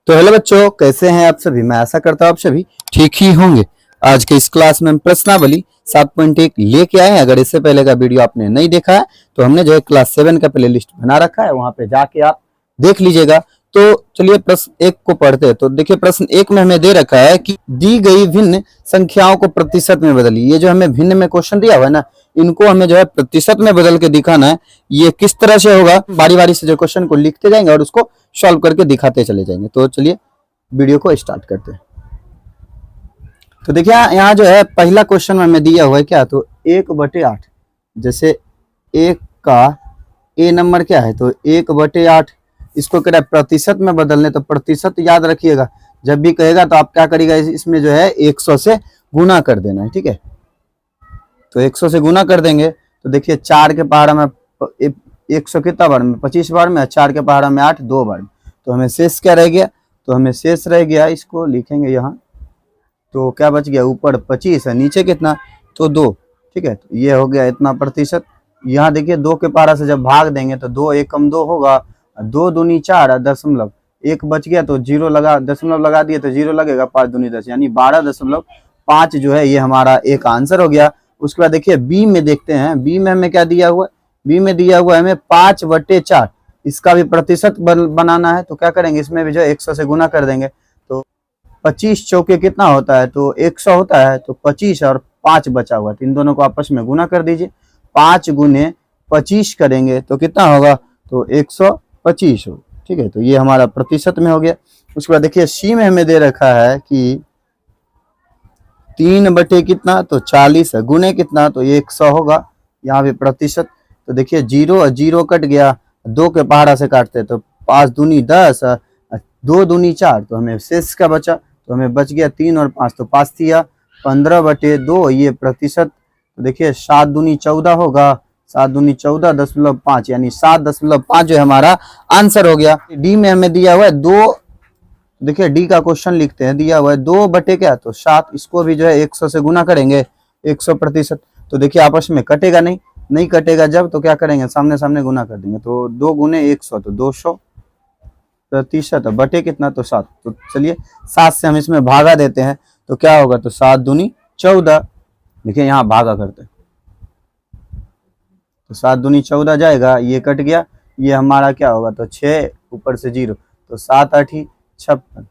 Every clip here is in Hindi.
तो हेलो बच्चों, कैसे हैं आप सभी। मैं आशा करता हूं आप सभी ठीक ही होंगे। आज के इस क्लास में हम प्रश्नावली 7.1 लेके आए हैं। अगर इससे पहले का वीडियो आपने नहीं देखा है तो हमने जो है क्लास 7 का प्ले लिस्ट बना रखा है, वहां पे जाके आप देख लीजिएगा। तो चलिए प्रश्न 1 को पढ़ते हैं। तो देखिए प्रश्न 1 में हमें दे रखा है कि दी गई भिन्न संख्याओं को प्रतिशत में बदलिए। ये जो हमें भिन्न में क्वेश्चन दिया हुआ है ना, इनको हमें जो है प्रतिशत में बदल के दिखाना है। ये किस तरह से होगा, बारी बारी से जो क्वेश्चन को लिखते जाएंगे और उसको सॉल्व करके दिखाते चले जाएंगे। तो चलिए वीडियो को स्टार्ट करते हैं। तो देखिए यहाँ जो है पहला क्वेश्चन में हमें दिया हुआ है क्या, तो 1/8। जैसे 1 का ए नंबर क्या है, तो 1/8। इसको कह रहा है प्रतिशत में बदलने, तो प्रतिशत याद रखिएगा, जब भी कहेगा तो आप क्या करिएगा, इसमें जो है 100 से गुना कर देना है। ठीक है, तो 100 से गुना कर देंगे। तो देखिए 4 के पहाड़ा में 100 कितना बार में, 25 बार में, 4 के पहाड़ा में 8, 2 बार में। तो हमें शेष क्या रह गया, तो हमें शेष रह गया, इसको लिखेंगे यहाँ। तो क्या बच गया, ऊपर 25 है, नीचे कितना, तो 2। ठीक है, तो ये हो गया इतना प्रतिशत। यहाँ देखिए 2 के पारा से जब भाग देंगे तो 2 एकम 2 होगा, 2 दूनी 4, दशमलव 1 बच गया तो 0 लगा, दशमलव लगा दिए तो 0 लगेगा, 5 दूनी 10 यानी 12.5 जो है ये हमारा एक आंसर हो गया। उसके बाद देखिए बी में देखते हैं। बी में हमें क्या दिया हुआ है, बी में दिया हुआ है हमें 5/4। इसका भी प्रतिशत बनाना है। तो क्या करेंगे, इसमें भी जो 100 से गुना कर देंगे। तो 25 चौके कितना होता है, तो 100 होता है। तो 25 और 5 बचा हुआ है, तो इन दोनों को आपस में गुना कर दीजिए। 5 गुने 25 करेंगे तो कितना होगा, तो 125 हो। ठीक है, तो ये हमारा प्रतिशत में हो गया। उसके बाद देखिए सी में हमें दे रखा है कि 3 बटे कितना, तो 40 है, गुने कितना, तो 100 होगा। यहाँ भी प्रतिशत। तो देखिए 0 और 0 कट गया, 2 के पहाड़ा से काटते तो 5 दूनी 10, 2 दूनी 4, तो हमें शेष क्या बचा, तो हमें बच गया 3 और 5, तो 5 दिया 15/2, ये प्रतिशत। तो देखिए 7 दूनी 14 होगा, 7 दूनी 14.5 यानी 7.5 जो है हमारा आंसर हो गया। डी में हमें दिया हुआ है 2। देखिए डी का क्वेश्चन लिखते हैं, दिया हुआ है 2 बटे क्या, तो 7। इसको भी जो है 100 से गुना करेंगे, 100 प्रतिशत। तो देखिए आपस में कटेगा नहीं कटेगा जब, तो क्या करेंगे, सामने सामने गुना कर देंगे। तो 2 गुने 100 तो 200 प्रतिशत, बटे कितना, तो 7। तो चलिए 7 से हम इसमें भागा देते हैं तो क्या होगा, तो 7 दूनी 14। देखिए यहाँ भागा करते हैं तो 7 दूनी 14 जाएगा, ये कट गया, ये हमारा क्या होगा, तो 6 ऊपर से 0, तो 7 8 56,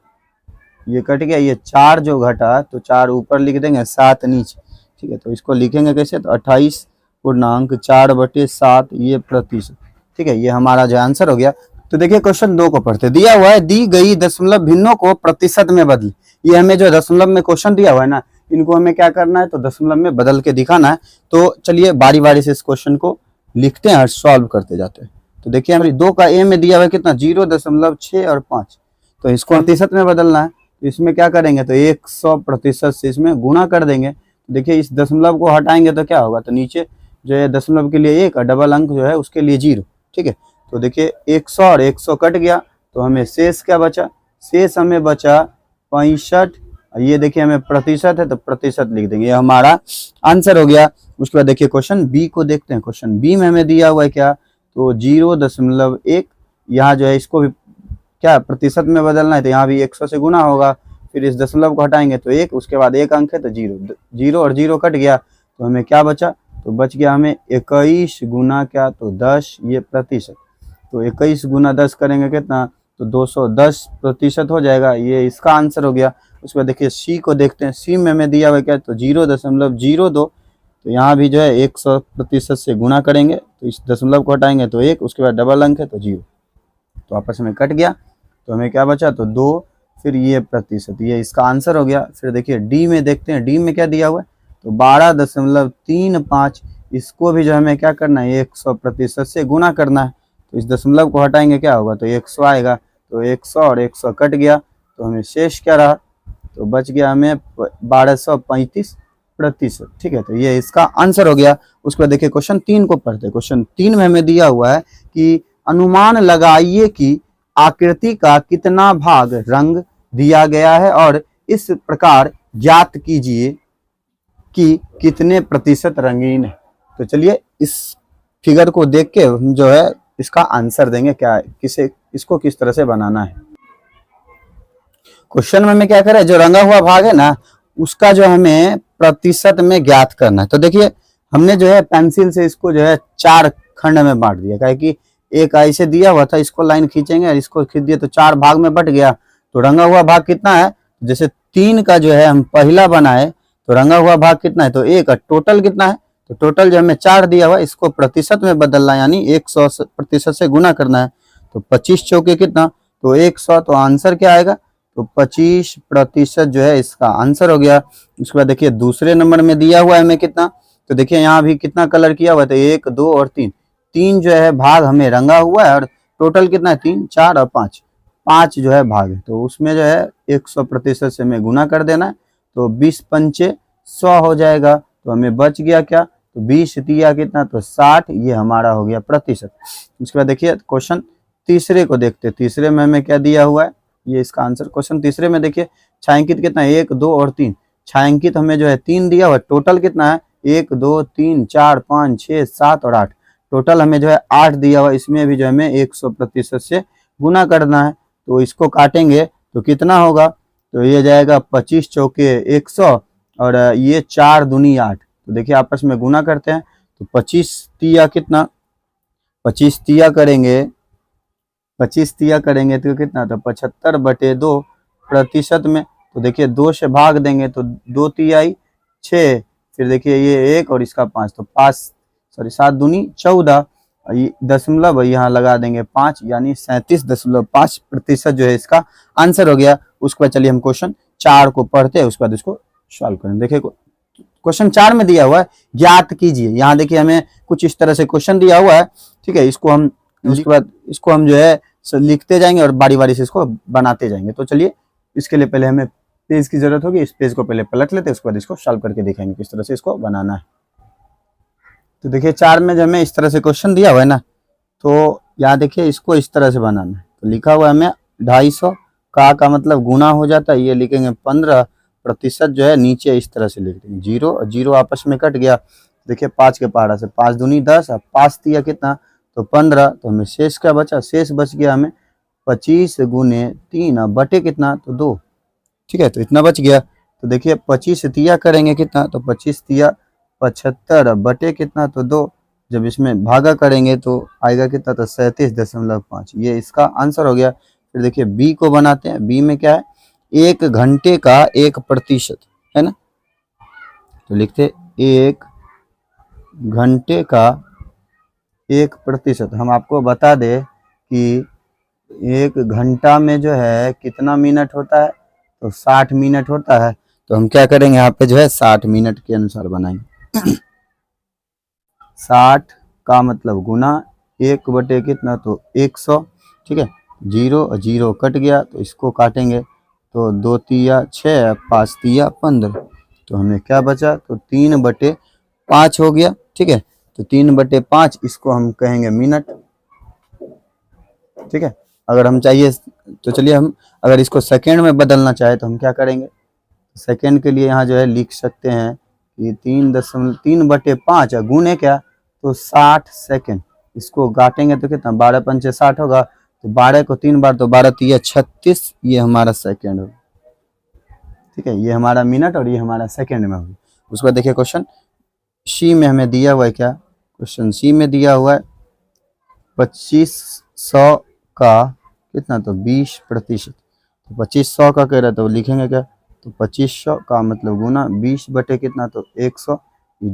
ये कट गया, ये 4 जो घटा तो 4 ऊपर लिख देंगे, 7 नीचे। ठीक है, तो इसको लिखेंगे कैसे, तो 28.4/7 ये प्रतिशत। ठीक है, ये हमारा जो आंसर हो गया। तो देखिए क्वेश्चन 2 को पढ़ते। दिया हुआ है दी गई दशमलव भिन्नों को प्रतिशत में बदले। ये हमें जो दशमलव में क्वेश्चन दिया हुआ है ना, इनको हमें क्या करना है, तो दशमलव में बदल के दिखाना है। तो चलिए बारी बारी से इस क्वेश्चन को लिखते हैं और सॉल्व करते जाते हैं। तो देखिए हमें 2 का ए में दिया हुआ है कितना, 0.6 और 5, तो इसको प्रतिशत में बदलना है। तो इसमें क्या करेंगे, तो 100 प्रतिशत से इसमें गुणा कर देंगे। देखिए इस दशमलव को हटाएंगे तो क्या होगा, तो नीचे जो है दशमलव के लिए 1 और डबल अंक जो है उसके लिए 0। ठीक है, तो देखिए 100 और 100 कट गया, तो हमें शेष क्या बचा, शेष हमें बचा 65। ये देखिए हमें प्रतिशत है तो प्रतिशत लिख देंगे, ये हमारा आंसर हो गया। उसके बाद देखिए क्वेश्चन बी को देखते हैं। क्वेश्चन बी में हमें दिया हुआ है क्या, तो 0.1। यहाँ जो है इसको भी क्या प्रतिशत में बदलना है, तो यहाँ भी 100 से गुना होगा। फिर इस दशमलव को हटाएंगे तो 1, उसके बाद 1 अंक है तो 0 और 0 कट गया, तो हमें क्या बचा, तो बच गया हमें 21 गुना क्या, तो 10 ये प्रतिशत। तो 21 गुना 10 करेंगे कितना, तो 210 प्रतिशत हो जाएगा, ये इसका आंसर हो गया। उसके बाद देखिए सी को देखते हैं। सी में हमें दिया हुआ क्या, तो 0.02। तो यहाँ भी जो है 100 प्रतिशत से गुना करेंगे, तो इस दशमलव को हटाएंगे तो 1, उसके बाद डबल अंक है तो 0, तो आपस में कट गया, तो हमें क्या बचा, तो 2, फिर ये प्रतिशत, ये इसका आंसर हो गया। फिर देखिए डी में देखते हैं। डी में क्या दिया हुआ है, तो 12.35। इसको भी जो हमें क्या करना है, 100 प्रतिशत से गुना करना है। तो इस दशमलव को हटाएंगे क्या होगा, तो 100 आएगा, तो 100 और 100 कट गया, तो हमें शेष क्या रहा, तो बच गया हमें 1235 प्रतिशत। ठीक है, तो ये इसका आंसर हो गया। उसके बाद देखिए क्वेश्चन 3 को पढ़ते। क्वेश्चन 3 में हमें दिया हुआ है कि अनुमान लगाइए कि आकृति का कितना भाग रंग दिया गया है और इस प्रकार ज्ञात कीजिए कि कितने प्रतिशत रंगीन है। तो चलिए इस फिगर को देख के हम जो है इसका आंसर देंगे, क्या किसे इसको किस तरह से बनाना है। क्वेश्चन में हमें क्या कर रहा है, जो रंगा हुआ भाग है ना उसका जो हमें प्रतिशत में ज्ञात करना है। तो देखिए हमने जो है पेंसिल से इसको जो है 4 खंड में बांट दिया, क्या कि एक ऐसे दिया हुआ था, इसको लाइन खींचेंगे और इसको खींच दिए तो 4 भाग में बट गया। तो रंगा हुआ भाग कितना है, जैसे 3 का जो है हम पहला बनाए तो रंगा हुआ भाग कितना है, तो 1 टोटल कितना है, तो टोटल जो हमें 4 दिया हुआ इसको प्रतिशत में बदलना है, यानी 100% से गुना करना है। तो 25 चौके कितना, तो 100, तो आंसर क्या आएगा, तो 25% जो है इसका आंसर हो गया। उसके बाद देखिए दूसरे नंबर में दिया हुआ है हमें कितना, तो देखिए यहाँ भी कितना कलर किया हुआ है, तो 1 2 और 3, 3 जो है भाग हमें रंगा हुआ है और टोटल कितना है 3 4 और 5, 5 जो है भाग है। तो उसमें जो है 100% से हमें गुना कर देना है, तो 20 पंचे 100 हो जाएगा। तो हमें बच गया क्या, तो 20 दिया कितना, तो 60, ये हमारा हो गया प्रतिशत। उसके बाद देखिए क्वेश्चन तीसरे को देखते हैं, तीसरे में हमें क्या दिया हुआ है, ये इसका आंसर। क्वेश्चन तीसरे में देखिए छायांकित कितना है, 1 2 और 3, छायांकित हमें जो है 3 दिया हुआ है, टोटल कितना है 1 2 3 4 5 6 7 और 8, टोटल हमें जो है 8 दिया हुआ है। इसमें भी जो हमें 100% से गुना करना है। तो इसको काटेंगे तो कितना होगा, तो ये जाएगा 25 चौके 100 और ये 4 दूनी 8। तो देखिए आपस में गुना करते हैं, तो 25 तिया कितना, 25 तिया करेंगे, 25 तिया करेंगे तो कितना, तो 75/2 प्रतिशत में। तो देखिए 2 से भाग देंगे तो 2 तिहाई 6, फिर देखिए ये 1 और इसका 5, तो 7 दूनी 14, दशमलव यहाँ लगा देंगे 5, यानी 37.5% जो है इसका आंसर हो गया। उसके बाद चलिए हम क्वेश्चन 4 को पढ़ते हैं, उसके बाद इसको सॉल्व करें। देखिए क्वेश्चन 4 में दिया हुआ है ज्ञात कीजिए, यहाँ देखिए हमें कुछ इस तरह से क्वेश्चन दिया हुआ है, ठीक है। इसको हम उसके बाद इसको हम जो है लिखते जाएंगे और बारी बारी से इसको बनाते जाएंगे। तो चलिए इसके लिए पहले हमें पेज की जरूरत होगी, इस पेज को पहले पलट लेते हैं, उसके बाद इसको सॉल्व करके दिखाएंगे किस तरह से इसको बनाना है। तो देखिए 4 में जो हमें इस तरह से क्वेश्चन दिया हुआ है ना, तो यहाँ देखिए इसको इस तरह से बनाना है। तो लिखा हुआ है हमें 250 का मतलब गुना हो जाता है, ये लिखेंगे 15% जो है नीचे इस तरह से लिख देंगे, 0 और 0 आपस में कट गया। देखिए 5 के पहाड़ा से 5 दूनी 10, 5 दिया कितना, तो 15, तो हमें शेष क्या बचा, शेष बच गया हमें 25 गुने 3 बटे कितना, तो 2, ठीक है। तो इतना बच गया। तो देखिए 25 तिया करेंगे कितना, तो 25 तिया 75 बटे कितना, तो 2, जब इसमें भागा करेंगे तो आएगा कितना, तो 37.5, ये इसका आंसर हो गया। फिर देखिए बी को बनाते हैं, बी में क्या है, 1 घंटे का 1% है ना। तो लिखते 1 घंटे का 1%। हम आपको बता दें कि 1 घंटा में जो है कितना मिनट होता है, तो 60 मिनट होता है। तो हम क्या करेंगे यहाँ पे जो है 60 मिनट के अनुसार बनाएंगे। 60 का मतलब गुना 1 बटे कितना, तो 100, ठीक है। 0 और 0 कट गया, तो इसको काटेंगे तो 2 तिया 6, 5 तिया 15, तो हमें क्या बचा, तो 3/5 हो गया, ठीक है। तो 3/5 इसको हम कहेंगे मिनट, ठीक है। अगर हम चाहिए तो चलिए हम अगर इसको सेकेंड में बदलना चाहे तो हम क्या करेंगे, सेकेंड के लिए यहाँ जो है लिख सकते हैं कि 3/5 गुने क्या, तो 60 सेकेंड। इसको काटेंगे तो कितना, 12 पंचे 60 होगा, तो 12 को 3 बार, तो 12 तिया 36, ये हमारा सेकेंड होगा, ठीक है। ये हमारा मिनट और ये हमारा सेकेंड में होगा। उसके बाद देखिए क्वेश्चन सी में हमें दिया हुआ है क्या, क्वेश्चन सी में दिया हुआ है 2500 का कितना, तो 20%। तो 2500 का कह रहा है तो लिखेंगे क्या, तो 2500 का मतलब गुना 20 बटे कितना, तो 100,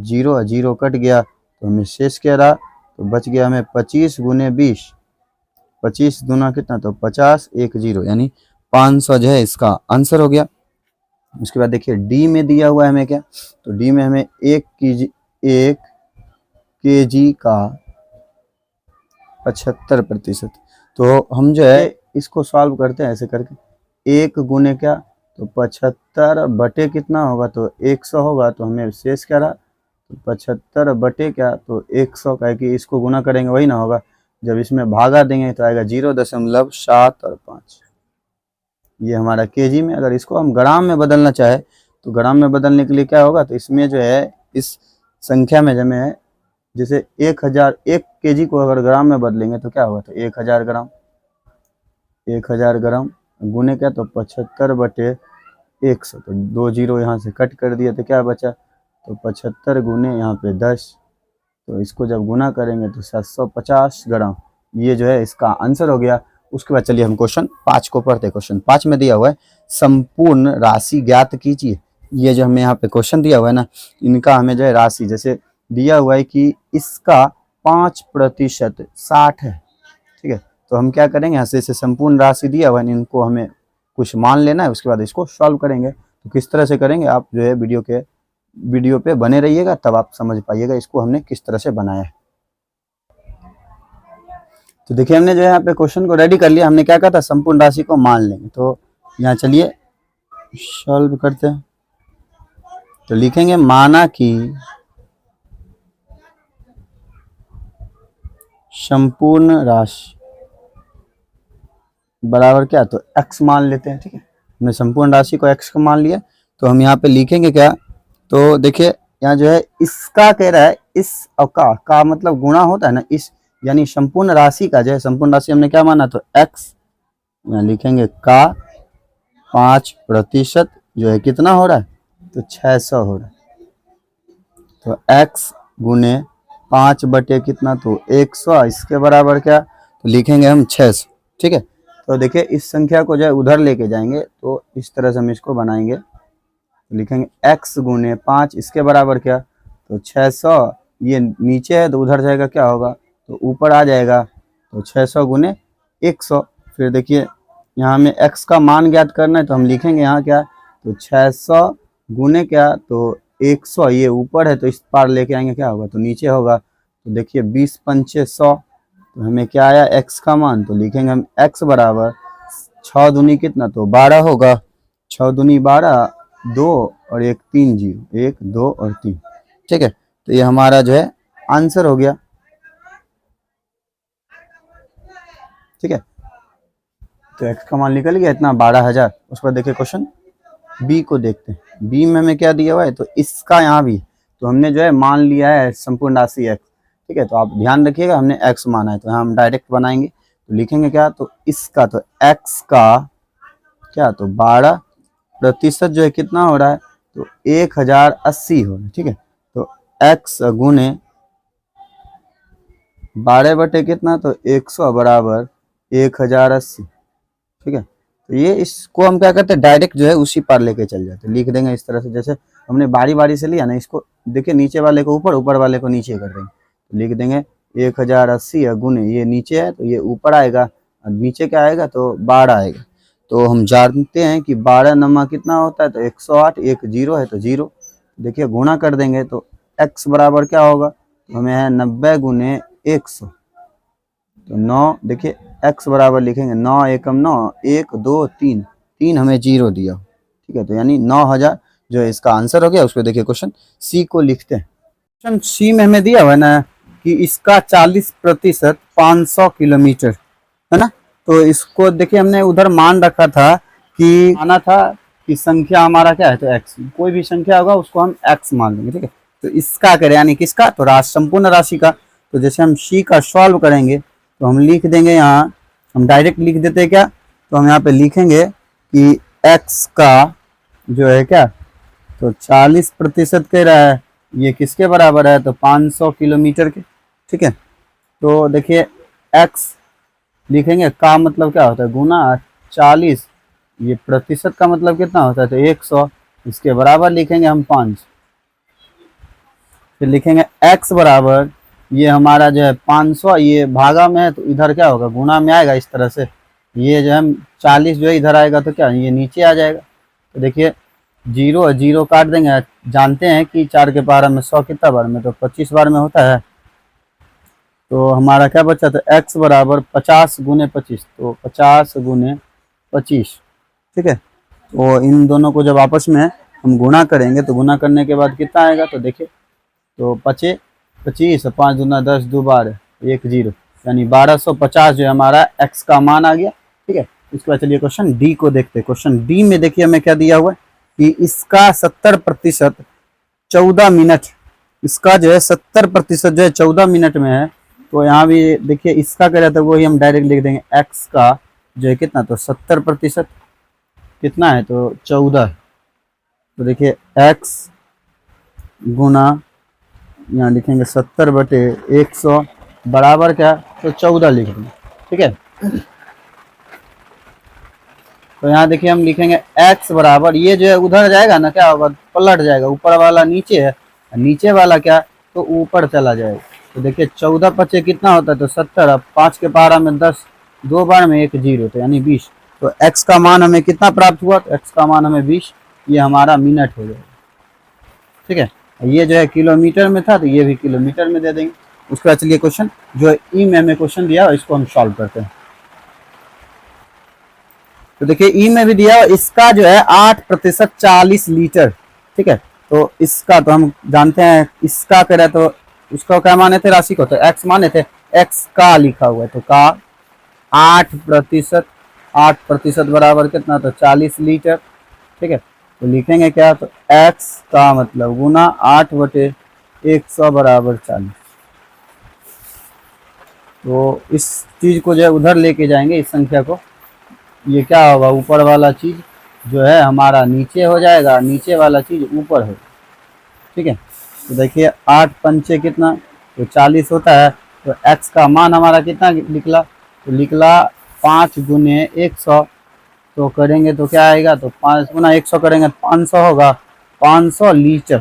0 और 0 कट गया, तो हमें शेष क्या रहा, तो बच गया हमें 25 गुने 20, 25 दूना कितना, तो 50, 1 0, यानी 500 जो है इसका आंसर हो गया। उसके बाद देखिए डी में दिया हुआ है हमें क्या, तो डी में हमें 1 केजी का 75%। तो हम जो है इसको सॉल्व करते हैं ऐसे करके, 1 गुने क्या, तो 75 बटे कितना होगा, तो 100 होगा, तो हमें शेष क्या रहा, तो 75 बटे क्या, तो 100 का है कि इसको गुना करेंगे वही ना होगा, जब इसमें भागा देंगे तो आएगा 0.7 और 5, ये हमारा केजी में। अगर इसको हम ग्राम में बदलना चाहे तो ग्राम में बदलने के लिए क्या होगा, तो इसमें जो है इस संख्या में जमे है, जैसे 1 केजी को अगर ग्राम में बदलेंगे तो क्या होगा, तो 1000 ग्राम, 1000 ग्राम गुने क्या, तो 75/100, तो 2 जीरो यहाँ से कट कर दिया तो क्या बचा, तो 75 गुने यहाँ पे 10, तो इसको जब गुना करेंगे तो 750 ग्राम, ये जो है इसका आंसर हो गया। उसके बाद चलिए हम क्वेश्चन 5 को पढ़ते हैं। क्वेश्चन 5 में दिया हुआ है संपूर्ण राशि ज्ञात कीजिए। ये जो हमें यहाँ पे क्वेश्चन दिया हुआ है ना, इनका हमें जो है राशि जैसे दिया हुआ है कि इसका 5% 60 है, ठीक है। तो हम क्या करेंगे, यहाँ से इसे संपूर्ण राशि दिया हुआ है, इनको हमें कुछ मान लेना है, उसके बाद इसको सॉल्व करेंगे। तो किस तरह से करेंगे, आप जो है वीडियो पे बने रहिएगा, तब आप समझ पाइएगा इसको हमने किस तरह से बनाया है। तो देखिए हमने जो है यहाँ पे क्वेश्चन को रेडी कर लिया। हमने क्या कहा था, संपूर्ण राशि को मान लेंगे। तो यहाँ चलिए सॉल्व करते हैं। तो लिखेंगे माना कि संपूर्ण राशि बराबर क्या, तो x मान लेते हैं, ठीक है। हमने संपूर्ण राशि को x का मान लिया, तो हम यहाँ पे लिखेंगे क्या, तो देखिए यहाँ जो है इसका कह रहा है, इस और का मतलब गुणा होता है ना, इस यानी संपूर्ण राशि का जो है, संपूर्ण राशि हमने क्या माना, तो x, यहाँ लिखेंगे का 5% जो है कितना हो रहा है, तो 600 हो रहा है। तो x गुने 5 बटे कितना, तो 100, इसके बराबर क्या, तो लिखेंगे हम 600, ठीक है। तो देखिए इस संख्या को जो है उधर लेके जाएंगे, तो इस तरह से हम इसको बनाएंगे। तो लिखेंगे x गुने 5, इसके बराबर क्या, तो 600, ये नीचे है तो उधर जाएगा क्या होगा, तो ऊपर आ जाएगा, तो 600 गुने 100। फिर देखिए यहाँ हमें x का मान ज्ञात करना है, तो हम लिखेंगे यहाँ क्या, तो 600 गुने क्या, तो 100, ये ऊपर है तो इस पार लेके आएंगे क्या होगा, तो नीचे होगा। तो देखिए 20 पंचे 100, तो हमें क्या आया x का मान, तो लिखेंगे हम x बराबर 6 दूनी कितना, तो 12 होगा, 6 दूनी 12, 2 और 1 3 जीरो, 1 2 और 3, ठीक है। तो ये हमारा जो है आंसर हो गया, ठीक है। तो x का मान निकल गया इतना 12,000। उस पर देखिए क्वेश्चन बी को देखते हैं। बी में हमें क्या दिया हुआ है, तो इसका यहाँ भी तो हमने जो है मान लिया है संपूर्ण राशि x, ठीक है। तो आप ध्यान रखिएगा हमने x माना है, तो यहाँ हम डायरेक्ट बनाएंगे। तो लिखेंगे क्या, तो इसका, तो x का क्या, तो 12% जो है कितना हो रहा है, तो 1080 हो रहा है, ठीक है। तो x गुने 12 बटे कितना, तो 100 बराबर 1080, ठीक है। तो ये इसको हम क्या करते हैं, डायरेक्ट जो है उसी पार लेके चल जाते हैं। लिख देंगे इस तरह से, जैसे हमने बारी बारी से लिया ना, इसको देखिए नीचे वाले को ऊपर, ऊपर वाले को नीचे कर देंगे। तो लिख देंगे 1080 गुने, ये नीचे है तो ये ऊपर आएगा, और नीचे क्या आएगा, तो 12 आएगा। तो हम जानते हैं कि 12 नमा कितना होता है, तो 108, एक जीरो है तो जीरो, देखिए गुणा कर देंगे तो x बराबर क्या होगा, तो हमें है 90 गुने 100, तो 9, देखिए x बराबर लिखेंगे 9 एकम 9, 1 2 3, 3 हमें जीरो दिया, ठीक है। तो यानी 9000 जो है इसका आंसर हो गया। उसको देखिए क्वेश्चन सी को लिखते हैं। क्वेश्चन सी में हमें दिया हुआ है ना कि इसका 40% 500 किलोमीटर है ना। तो इसको देखिए हमने उधर मान रखा था कि माना था कि संख्या हमारा क्या है, तो x, कोई भी संख्या होगा उसको हम x मान लेंगे, ठीक है। तो इसका करें यानी किसका, तो संपूर्ण राशि का। तो जैसे हम सी का सॉल्व करेंगे तो हम लिख देंगे, यहाँ हम डायरेक्ट लिख देते हैं क्या, तो हम यहाँ पे लिखेंगे कि x का जो है क्या, तो 40% कह रहा है, ये किसके बराबर है, तो 500 किलोमीटर के, ठीक है। तो देखिए x लिखेंगे, का मतलब क्या होता है, गुना 40, ये प्रतिशत का मतलब कितना होता है, तो 100, इसके बराबर लिखेंगे हम 5। फिर लिखेंगे x बराबर, ये हमारा जो है 500, ये भागा में है तो इधर क्या होगा, गुना में आएगा इस तरह से। ये जो है 40 जो है इधर आएगा तो क्या, ये नीचे आ जाएगा। तो देखिए जीरो जीरो काट देंगे, जानते हैं कि 4 के पारा में 100 कितना बार में, तो 25 बार में होता है। तो हमारा क्या बचा, तो x बराबर 50 गुने 25, तो 50 गुने 25, ठीक है। तो इन दोनों को जब आपस में हम गुणा करेंगे तो गुणा करने के बाद कितना आएगा, तो देखिए तो 25, 5 दूना 10, 2 12, 1 जीरो, यानी 1250 जो है हमारा x का मान आ गया, ठीक है। इसके बाद चलिए क्वेश्चन डी को देखते हैं। क्वेश्चन डी में देखिए हमें क्या दिया हुआ है कि इसका 70% 14 मिनट, इसका जो है 70% जो है 14 मिनट में है। तो यहाँ भी देखिए इसका क्या रहता है, वही हम डायरेक्ट लिख देंगे x का जो है कितना, तो 70%, कितना है तो 14। तो देखिए x गुना, यहाँ लिखेंगे 70/100 बराबर क्या, तो 14 लिख देंगे। ठीक है, तो यहाँ देखिए हम लिखेंगे x बराबर, ये जो है उधर जाएगा ना, क्या होगा, पलट जाएगा, ऊपर वाला नीचे है, नीचे वाला क्या, तो ऊपर चला जाएगा। तो देखिए 14×5 कितना होता है, तो 70। अब 5 के पारा में 10, 2 बार में 1 0, तो यानी 20। तो x का मान हमें कितना प्राप्त हुआ, तो x का मान हमें 20, ये हमारा मिनट हो जाएगा। ठीक है, ये जो है किलोमीटर में था, तो ये भी किलोमीटर में दे देंगे। उसके बाद चलिए क्वेश्चन जो है ई में हमें क्वेश्चन दिया है, इसको हम सॉल्व करते हैं। तो देखिए ई में भी दिया, इसका जो है 8% 40 लीटर। ठीक है, तो इसका तो हम जानते हैं, इसका करें तो उसका क्या माने थे, राशि को तो x माने थे, x का लिखा हुआ है, तो का 8%, 8% बराबर कितना, तो 40 लीटर। ठीक है, तो लिखेंगे क्या, तो x का मतलब गुना 8/100 बराबर 40। तो इस चीज को जो है उधर लेके जाएंगे, इस संख्या को, ये क्या होगा, ऊपर वाला चीज जो है हमारा नीचे हो जाएगा, नीचे वाला चीज ऊपर होगा। ठीक है, तो देखिए 8×5 कितना, तो 40 होता है। तो x का मान हमारा कितना निकला, तो निकला 5 × 100। तो करेंगे तो क्या आएगा, तो 5 × 100 करेंगे 500 होगा, 500 लीटर।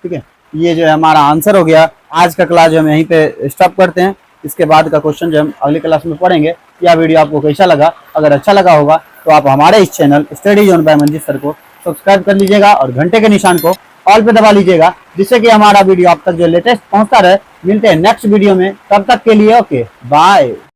ठीक है, ये जो है हमारा आंसर हो गया। आज का क्लास जो हम यहीं पे स्टॉप करते हैं, इसके बाद का क्वेश्चन जो हम अगली क्लास में पढ़ेंगे। यह वीडियो आपको कैसा लगा, अगर अच्छा लगा होगा तो आप हमारे इस channel Study Zone by Manjeet sir को सब्सक्राइब कर लीजिएगा और घंटे के निशान को ऑल पे दबा लीजिएगा, जिससे कि हमारा वीडियो आप तक जो लेटेस्ट पहुंचता रहे। मिलते हैं नेक्स्ट वीडियो में, तब तक के लिए ओके बाय।